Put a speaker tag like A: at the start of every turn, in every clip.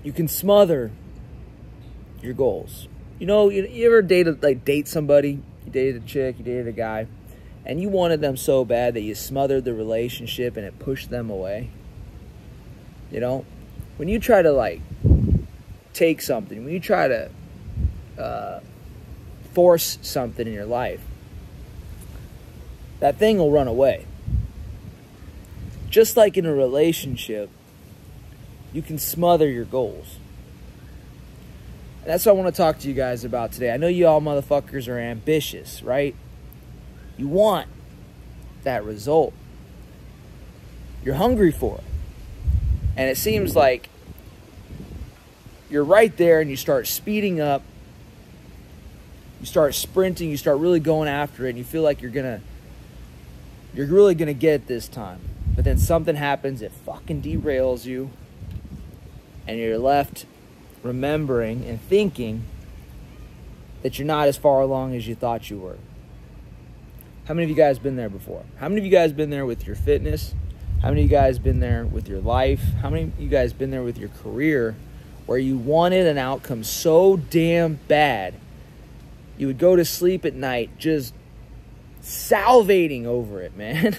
A: you can smother your goals. You know, you ever date somebody? You dated a chick, you dated a guy, and you wanted them so bad that you smothered the relationship and it pushed them away. You know, when you try to like take something, when you try to force something in your life, that thing will run away. Just like in a relationship, you can smother your goals. And that's what I want to talk to you guys about today. I know you all motherfuckers are ambitious, right? You want that result. You're hungry for it. And it seems like you're right there and you start speeding up. You start sprinting, you start really going after it, and you feel like you're really gonna get it this time. But then something happens, it fucking derails you, and you're left remembering and thinking that you're not as far along as you thought you were. How many of you guys been there before? How many of you guys been there with your fitness? How many of you guys been there with your life? How many of you guys been there with your career where you wanted an outcome so damn bad you would go to sleep at night just salivating over it, man?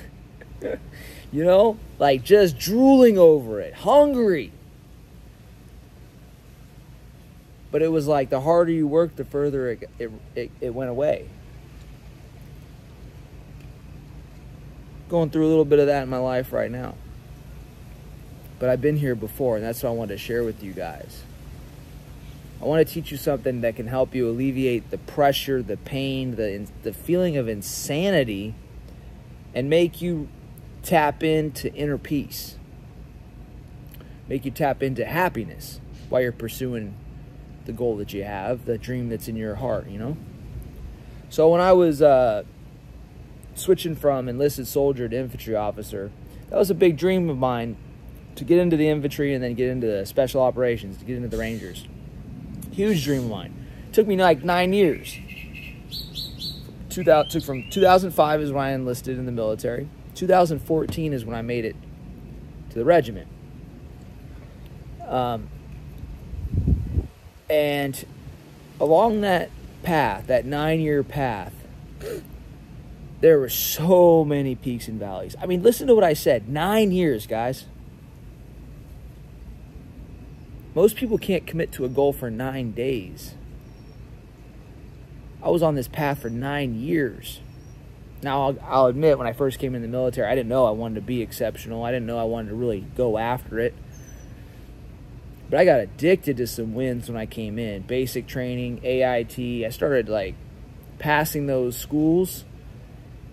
A: You know? Like just drooling over it. Hungry. But it was like the harder you worked, the further it went away. Going through a little bit of that in my life right now. But I've been here before, and that's what I wanted to share with you guys. I want to teach you something that can help you alleviate the pressure, the pain, the feeling of insanity, and make you tap into inner peace. Make you tap into happiness while you're pursuing the goal that you have, the dream that's in your heart, you know? So when I was switching from enlisted soldier to infantry officer, that was a big dream of mine, to get into the infantry and then get into the special operations, to get into the Rangers. Huge dream of mine. It took me like 9 years. Took from 2005 is when I enlisted in the military. 2014 is when I made it to the regiment. And along that path, that 9-year path, there were so many peaks and valleys. I mean, listen to what I said. 9 years, guys. Most people can't commit to a goal for 9 days. I was on this path for 9 years. Now, I'll admit, when I first came in the military, I didn't know I wanted to be exceptional. I didn't know I wanted to really go after it. But I got addicted to some wins when I came in. Basic training, AIT. I started, like, passing those schools.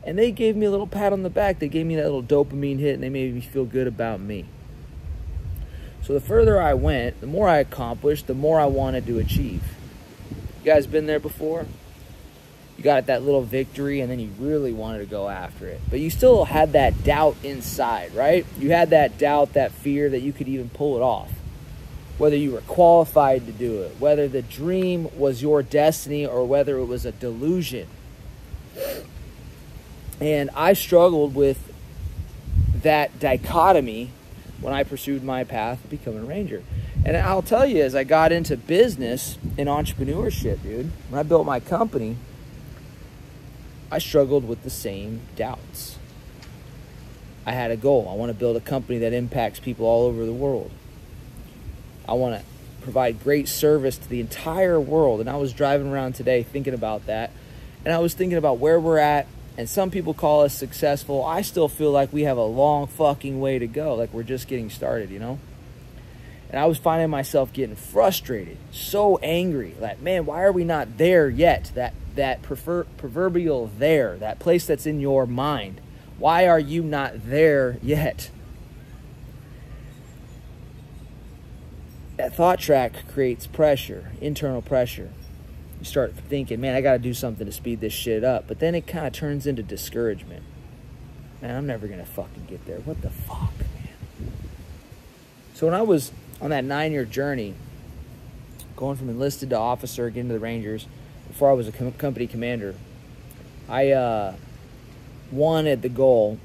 A: And they gave me a little pat on the back. They gave me that little dopamine hit, and they made me feel good about me. So the further I went, the more I accomplished, the more I wanted to achieve. You guys been there before? You got that little victory, and then you really wanted to go after it. But you still had that doubt inside, right? You had that doubt, that fear that you could even pull it off. Whether you were qualified to do it, whether the dream was your destiny, or whether it was a delusion. And I struggled with that dichotomy when I pursued my path to becoming a Ranger. And I'll tell you, as I got into business and entrepreneurship, dude, when I built my company, I struggled with the same doubts. I had a goal. I want to build a company that impacts people all over the world. I want to provide great service to the entire world. And I was driving around today thinking about that. And I was thinking about where we're at. And some people call us successful. I still feel like we have a long fucking way to go. Like we're just getting started, you know? And I was finding myself getting frustrated, so angry. Like, man, why are we not there yet? That proverbial there, that place that's in your mind. Why are you not there yet? That thought track creates pressure, internal pressure. You start thinking, man, I got to do something to speed this shit up. But then it kind of turns into discouragement. Man, I'm never going to fucking get there. What the fuck, man? So when I was on that 9-year journey, going from enlisted to officer, getting to the Rangers, before I was a company commander, I wanted the goal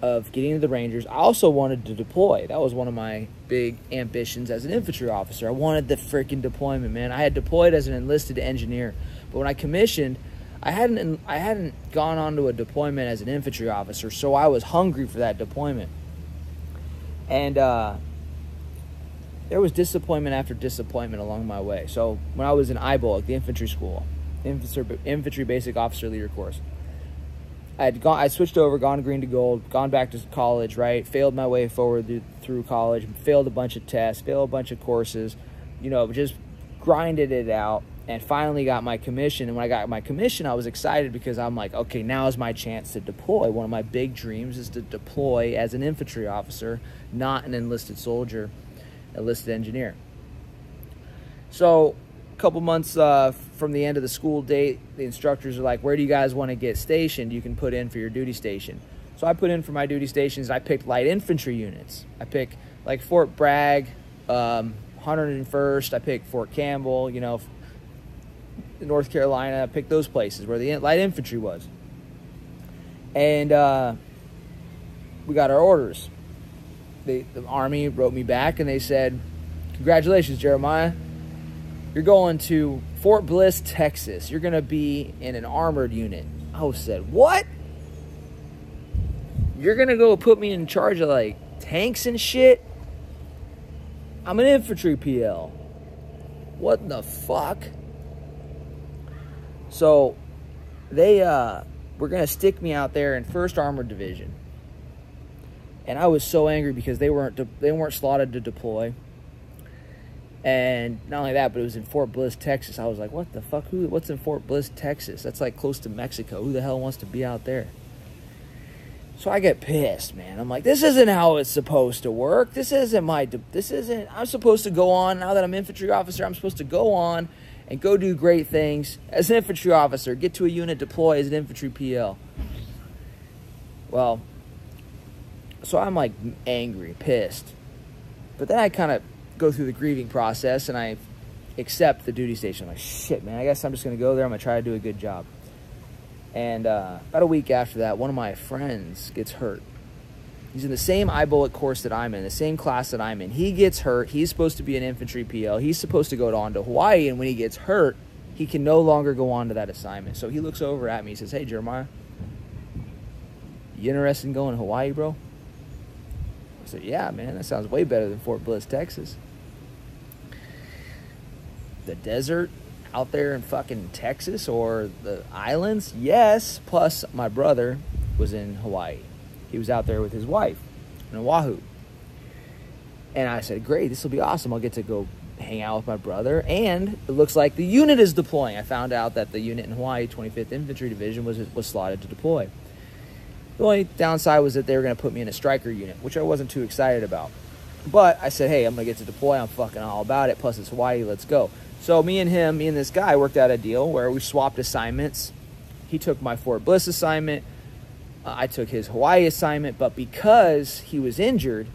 A: of getting to the Rangers. I also wanted to deploy. That was one of my big ambitions as an infantry officer. I wanted the freaking deployment, man. I had deployed as an enlisted engineer, but when I commissioned, I hadn't gone on to a deployment as an infantry officer, so I was hungry for that deployment. And there was disappointment after disappointment along my way. So when I was in IBOLC, the infantry school, infantry basic officer leader course, I switched over, gone green to gold, gone back to college, right? Failed my way forward through college, failed a bunch of tests, failed a bunch of courses, you know, just grinded it out, and finally got my commission. And when I got my commission, I was excited because I'm like, okay, now is my chance to deploy. One of my big dreams is to deploy as an infantry officer, not an enlisted soldier, enlisted engineer. So a couple months from the end of the school date, the instructors are like, where do you guys want to get stationed? You can put in for your duty station. So I put in for my duty stations. I picked light infantry units. I picked like Fort Bragg, 101st. I picked Fort Campbell, you know, North Carolina. I picked those places where the light infantry was. And we got our orders. The Army wrote me back and they said, congratulations, Jeremiah. You're going to Fort Bliss, Texas. You're going to be in an armored unit. I said, what? You're going to go put me in charge of, like, tanks and shit? I'm an infantry PL. What the fuck? So, they were going to stick me out there in 1st Armored Division. And I was so angry because they weren't slotted to deploy. And not only that, but it was in Fort Bliss, Texas. I was like, what the fuck? What's in Fort Bliss, Texas? That's like close to Mexico. Who the hell wants to be out there? So I get pissed, man. I'm like, this isn't how it's supposed to work. I'm supposed to go on, now that I'm infantry officer, I'm supposed to go on and go do great things as an infantry officer, get to a unit, deploy as an infantry PL. Well, so I'm like angry, pissed. But then I kind of go through the grieving process and I accept the duty station. I'm like, shit, man, I guess I'm just going to go there. I'm going to try to do a good job. And about a week after that, one of my friends gets hurt. He's in the same IBOLC course that I'm in, the same class that I'm in. He gets hurt. He's supposed to be an infantry PL. He's supposed to go on to Hawaii, and when he gets hurt, he can no longer go on to that assignment. So he looks over at me. He says, hey, Jeremiah, you interested in going to Hawaii, bro? I said, yeah, man, that sounds way better than Fort Bliss, Texas. The desert out there in fucking Texas or the islands? Yes. Plus, my brother was in Hawaii. He was out there with his wife in Oahu. And I said, great, this will be awesome. I'll get to go hang out with my brother. And it looks like the unit is deploying. I found out that the unit in Hawaii, 25th Infantry Division, was slotted to deploy. The only downside was that they were going to put me in a striker unit, which I wasn't too excited about. But I said, hey, I'm going to get to deploy. I'm fucking all about it. Plus, it's Hawaii. Let's go. So me and this guy worked out a deal where we swapped assignments. He took my Fort Bliss assignment. I took his Hawaii assignment. But because he was injured,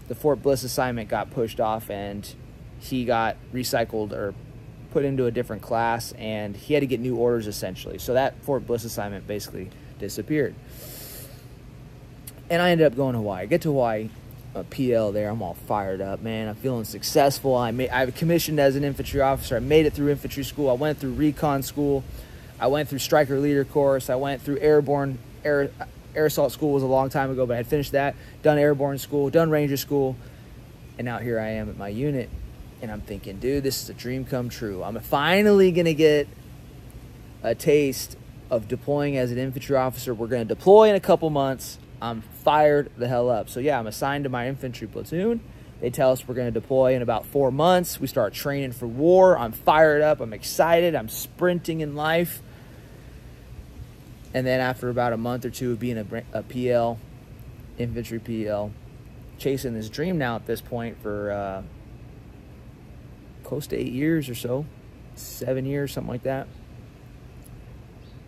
A: the Fort Bliss assignment got pushed off and he got recycled or put into a different class. And he had to get new orders, essentially. So that Fort Bliss assignment basically disappeared. And I ended up going to Hawaii. I get to Hawaii. A PL there. I'm all fired up, man. I'm feeling successful. I commissioned as an infantry officer. I made it through infantry school. I went through recon school. I went through striker leader course. I went through airborne air assault school. Was a long time ago, but I had finished that. Done airborne school. Done ranger school. And now here I am at my unit, and I'm thinking, dude, this is a dream come true. I'm finally gonna get a taste of deploying as an infantry officer. We're gonna deploy in a couple months. I'm fired the hell up. So yeah, I'm assigned to my infantry platoon. They tell us we're going to deploy in about 4 months. We start training for war. I'm fired up. I'm excited. I'm sprinting in life. And then after about a month or two of being a PL, infantry PL, chasing this dream now at this point for close to 8 years or so, 7 years, something like that.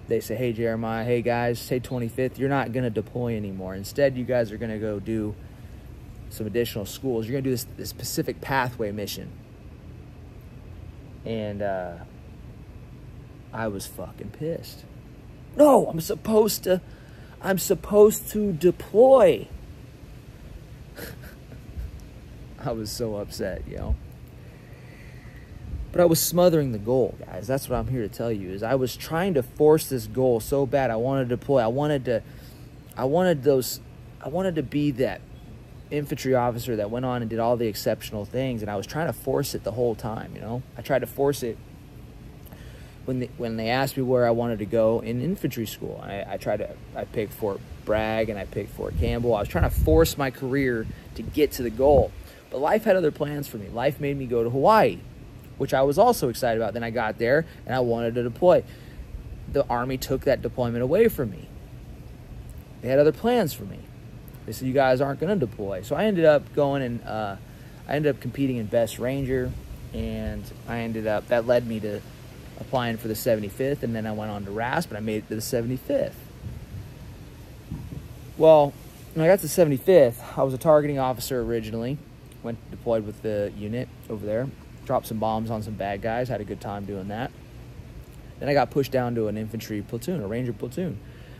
A: They say, hey, Jeremiah, hey, guys, say 25th, you're not going to deploy anymore. Instead, you guys are going to go do some additional schools. You're going to do this Pacific Pathway mission. And I was fucking pissed. No, I'm supposed to deploy. I was so upset, you know. But I was smothering the goal, guys. That's what I'm here to tell you, is I was trying to force this goal so bad. I wanted to deploy. I wanted to be that infantry officer that went on and did all the exceptional things, and I was trying to force it the whole time, you know. I tried to force it when they asked me where I wanted to go in infantry school. I picked Fort Bragg and I picked Fort Campbell. I was trying to force my career to get to the goal. But life had other plans for me. Life made me go to Hawaii, which I was also excited about. Then I got there and I wanted to deploy. The Army took that deployment away from me. They had other plans for me. They said, you guys aren't going to deploy. So I ended up going and I ended up competing in Best Ranger, and that led me to applying for the 75th, and then I went on to RASP, and I made it to the 75th. Well, when I got to the 75th, I was a targeting officer originally. Deployed with the unit over there. Dropped some bombs on some bad guys. Had a good time doing that. Then I got pushed down to an infantry platoon, a Ranger platoon.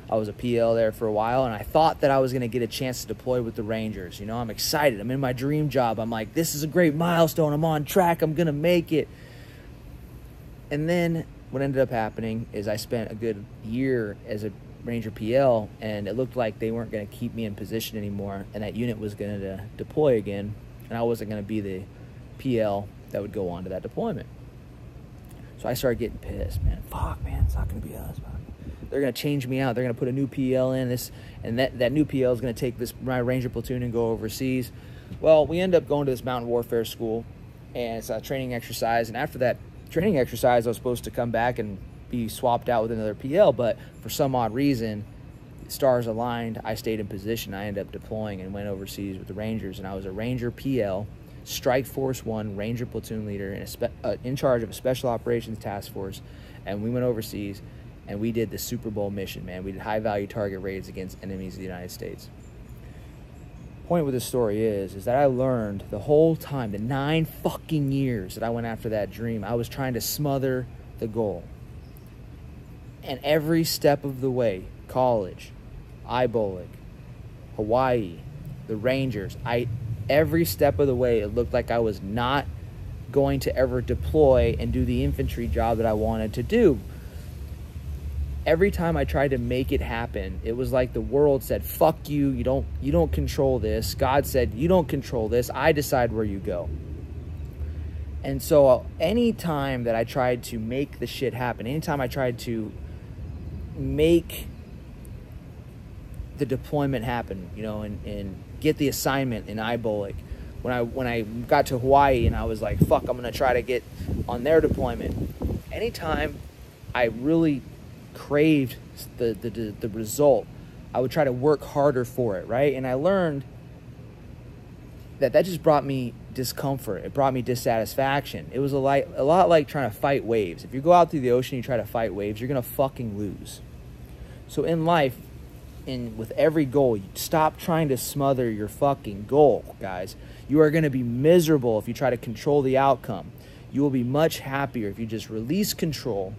A: I was a PL there for a while, and I thought that I was going to get a chance to deploy with the Rangers. You know, I'm excited. I'm in my dream job. I'm like, this is a great milestone. I'm on track. I'm going to make it. And then what ended up happening is I spent a good year as a Ranger PL, and it looked like they weren't going to keep me in position anymore, and that unit was going to deploy again, and I wasn't going to be the PL that would go on to that deployment. So I started getting pissed, man. Fuck, man, it's not going to be us. They're going to change me out. They're going to put a new PL in this, and that new PL is going to take my Ranger platoon and go overseas. Well, we end up going to this mountain warfare school, and it's a training exercise, and after that training exercise, I was supposed to come back and be swapped out with another PL, but for some odd reason, stars aligned. I stayed in position. I ended up deploying and went overseas with the Rangers, and I was a Ranger PL, Strike Force 1 Ranger platoon leader, and in charge of a special operations task force, and we went overseas, and we did the Super Bowl mission, man. We did high-value target raids against enemies of the United States. Point with this story is that I learned the whole time, the 9 fucking years that I went after that dream, I was trying to smother the goal. And every step of the way, college, IBOLIC, Hawaii, the Rangers, every step of the way, it looked like I was not going to ever deploy and do the infantry job that I wanted to do. Every time I tried to make it happen, it was like the world said, fuck you, you don't control this. God said, you don't control this. I decide where you go. And so any time that I tried to make the shit happen, anytime I tried to make the deployment happen, you know, and get the assignment in IBOLIC, when I got to Hawaii and I was like, fuck, I'm going to try to get on their deployment. Anytime I really craved the result, I would try to work harder for it, right? And I learned that just brought me discomfort. It brought me dissatisfaction. It was a lot like trying to fight waves. If you go out through the ocean and you try to fight waves, you're gonna fucking lose. So in life, with every goal, you stop trying to smother your fucking goal, guys. You are gonna be miserable if you try to control the outcome. You will be much happier if you just release control,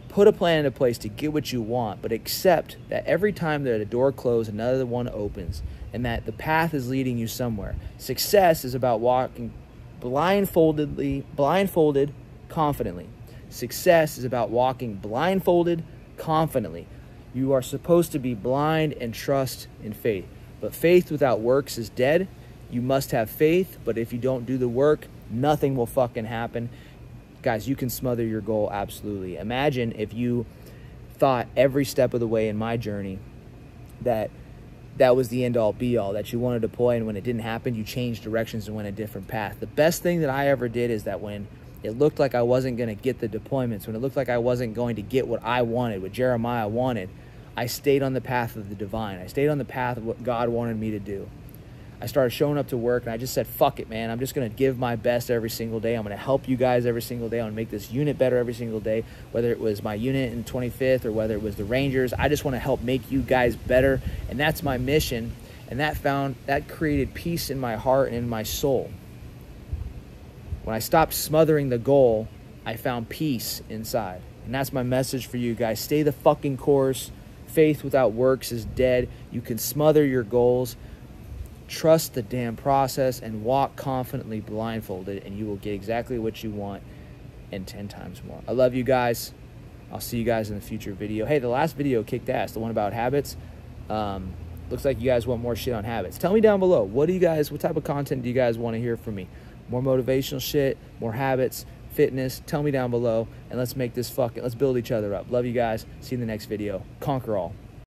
A: put a plan into place to get what you want, but accept that every time that a door closes, another one opens, and that the path is leading you somewhere. Success is about walking blindfolded, confidently. Success is about walking blindfolded, confidently. You are supposed to be blind and trust in faith. But faith without works is dead. You must have faith, but if you don't do the work, nothing will fucking happen. Guys, you can smother your goal, absolutely. Imagine if you thought every step of the way in my journey that was the end-all, be-all, that you wanted to deploy, and when it didn't happen, you changed directions and went a different path. The best thing that I ever did is that when it looked like I wasn't going to get the deployments, when it looked like I wasn't going to get what I wanted, what Jeremiah wanted, I stayed on the path of the divine. I stayed on the path of what God wanted me to do. I started showing up to work, and I just said, fuck it, man. I'm just going to give my best every single day. I'm going to help you guys every single day. I'm going to make this unit better every single day, whether it was my unit in 25th or whether it was the Rangers. I just want to help make you guys better, and that's my mission. And that created peace in my heart and in my soul. When I stopped smothering the goal, I found peace inside. And that's my message for you guys. Stay the fucking course. Faith without works is dead. You can smother your goals. Trust the damn process and walk confidently blindfolded, and you will get exactly what you want and 10 times more. I love you guys. I'll see you guys in the future video. Hey, the last video kicked ass, the one about habits. Looks like you guys want more shit on habits. Tell me down below, what type of content do you guys want to hear from me? More motivational shit, more habits, fitness? Tell me down below, and let's make this let's build each other up. Love you guys. See you in the next video. Conquer all.